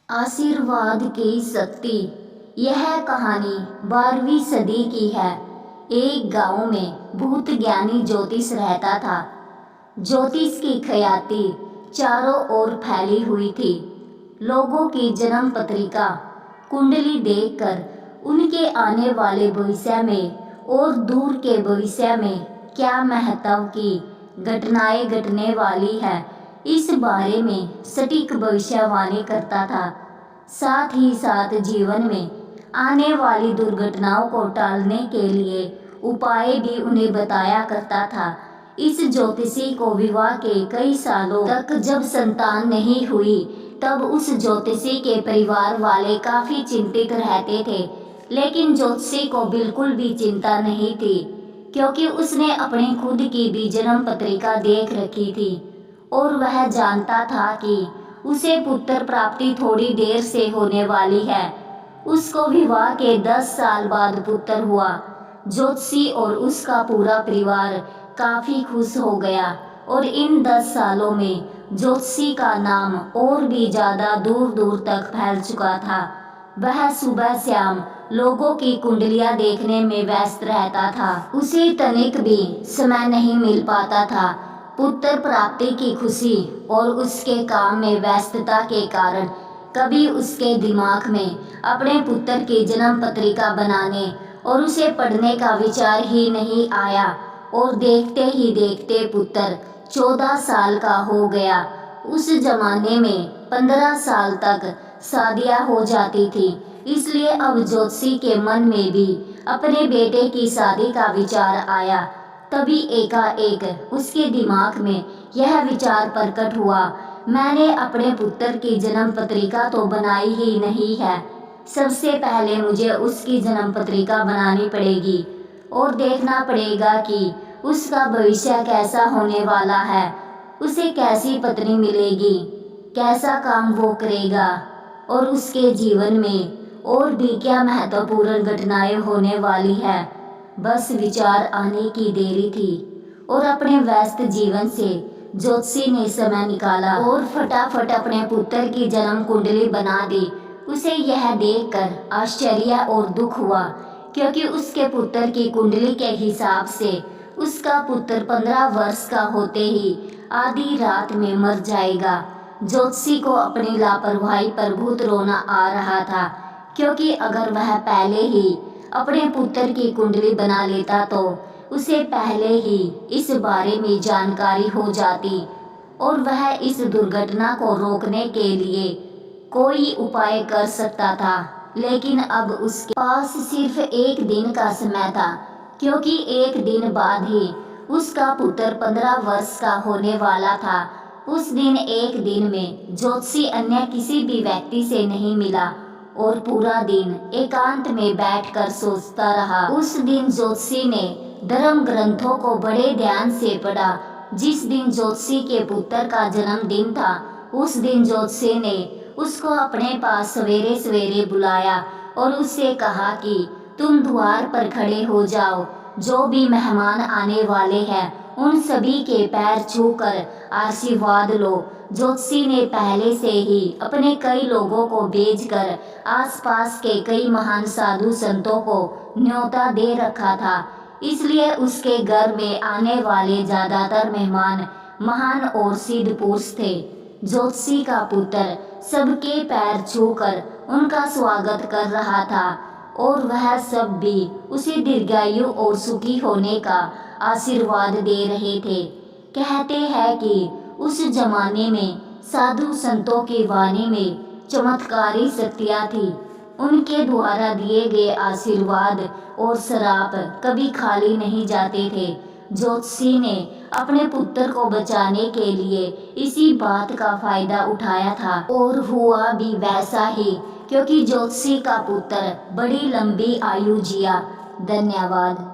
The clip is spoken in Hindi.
आशीर्वाद की शक्ति। यह कहानी 12वीं सदी की है। एक गांव में भूत ज्ञानी ज्योतिष रहता था। ज्योतिष की ख्याति चारों ओर फैली हुई थी। लोगों की जन्म पत्रिका कुंडली देखकर उनके आने वाले भविष्य में और दूर के भविष्य में क्या महत्व की घटनाएं घटने वाली है, इस बारे में सटीक भविष्यवाणी करता था। साथ ही साथ जीवन में आने वाली दुर्घटनाओं को टालने के लिए उपाय भी उन्हें बताया करता था। इस ज्योतिषी को विवाह के कई सालों तक जब संतान नहीं हुई, तब उस ज्योतिषी के परिवार वाले काफी चिंतित रहते थे। लेकिन ज्योतिषी को बिल्कुल भी चिंता नहीं थी, क्योंकि उसने अपनी खुद की भी जन्म पत्रिका देख रखी थी और वह जानता था कि उसे पुत्र प्राप्ति थोड़ी देर से होने वाली है। उसको विवाह के 10 साल बाद पुत्र हुआ। ज्योतिषी और उसका पूरा परिवार काफी खुश हो गया और इन 10 सालों में ज्योतिषी का नाम और भी ज्यादा दूर दूर तक फैल चुका था। वह सुबह शाम लोगों की कुंडलियां देखने में व्यस्त रहता था। उसे तनिक भी समय नहीं मिल पाता था। पुत्र प्राप्ति की खुशी और उसके काम में व्यस्तता के कारण कभी उसके दिमाग में अपने पुत्र की जन्म पत्रिका बनाने और उसे पढ़ने का विचार ही नहीं आया। और देखते ही देखते पुत्र 14 साल का हो गया। उस जमाने में 15 साल तक शादियां हो जाती थी, इसलिए अब ज्योतिषी के मन में भी अपने बेटे की शादी का विचार आया। तभी एकाएक उसके दिमाग में यह विचार प्रकट हुआ, मैंने अपने पुत्र की जन्म पत्रिका तो बनाई ही नहीं है। सबसे पहले मुझे उसकी जन्म पत्रिका बनानी पड़ेगी और देखना पड़ेगा कि उसका भविष्य कैसा होने वाला है, उसे कैसी पत्नी मिलेगी, कैसा काम वो करेगा और उसके जीवन में और भी क्या महत्वपूर्ण घटनाएं होने वाली है। बस विचार आने की देरी थी और अपने व्यस्त जीवन से ज्योतिषी ने समय निकाला और फटाफट अपने पुत्र की जन्म कुंडली बना दी। उसे यह देखकर आश्चर्य और दुख हुआ, क्योंकि उसके पुत्र की कुंडली के हिसाब से उसका पुत्र 15 वर्ष का होते ही आधी रात में मर जाएगा। ज्योतिषी को अपनी लापरवाही पर बहुत रोना आ रहा था, क्योंकि अगर वह पहले ही अपने पुत्र की कुंडली बना लेता तो उसे पहले ही इस बारे में जानकारी हो जाती और वह इस दुर्घटना को रोकने के लिए कोई उपाय कर सकता था। लेकिन अब उसके पास सिर्फ एक दिन का समय था, क्योंकि एक दिन बाद ही उसका पुत्र 15 वर्ष का होने वाला था। उस दिन एक दिन में ज्योतिषी अन्य किसी भी व्यक्ति से नहीं मिला और पूरा दिन एकांत में बैठकर सोचता रहा। उस दिन ज्योतिषी ने धर्म ग्रंथों को बड़े ध्यान से पढ़ा। जिस दिन ज्योतिषी के पुत्र का जन्मदिन था, उस दिन ज्योतिषी ने उसको अपने पास सवेरे सवेरे बुलाया और उससे कहा कि तुम द्वार पर खड़े हो जाओ। जो भी मेहमान आने वाले हैं उन सभी के पैर छूकर आशीर्वाद लो। ज्योतिषी ने पहले से ही अपने कई लोगों को भेजकर आसपास के कई महान साधु संतों को न्योता दे रखा था, इसलिए उसके घर में आने वाले ज्यादातर मेहमान महान और सिद्ध पुरुष थे। ज्योतिषी का पुत्र सबके पैर छूकर उनका स्वागत कर रहा था और वह सब भी उसे दीर्घायु और सुखी होने का आशीर्वाद दे रहे थे। कहते हैं कि उस जमाने में साधु संतों की वाणी में चमत्कारी शक्तियाँ थी। उनके द्वारा दिए गए आशीर्वाद और श्राप कभी खाली नहीं जाते थे। ज्योतिषी ने अपने पुत्र को बचाने के लिए इसी बात का फायदा उठाया था और हुआ भी वैसा ही, क्योंकि ज्योतिषी का पुत्र बड़ी लंबी आयु जिया। धन्यवाद।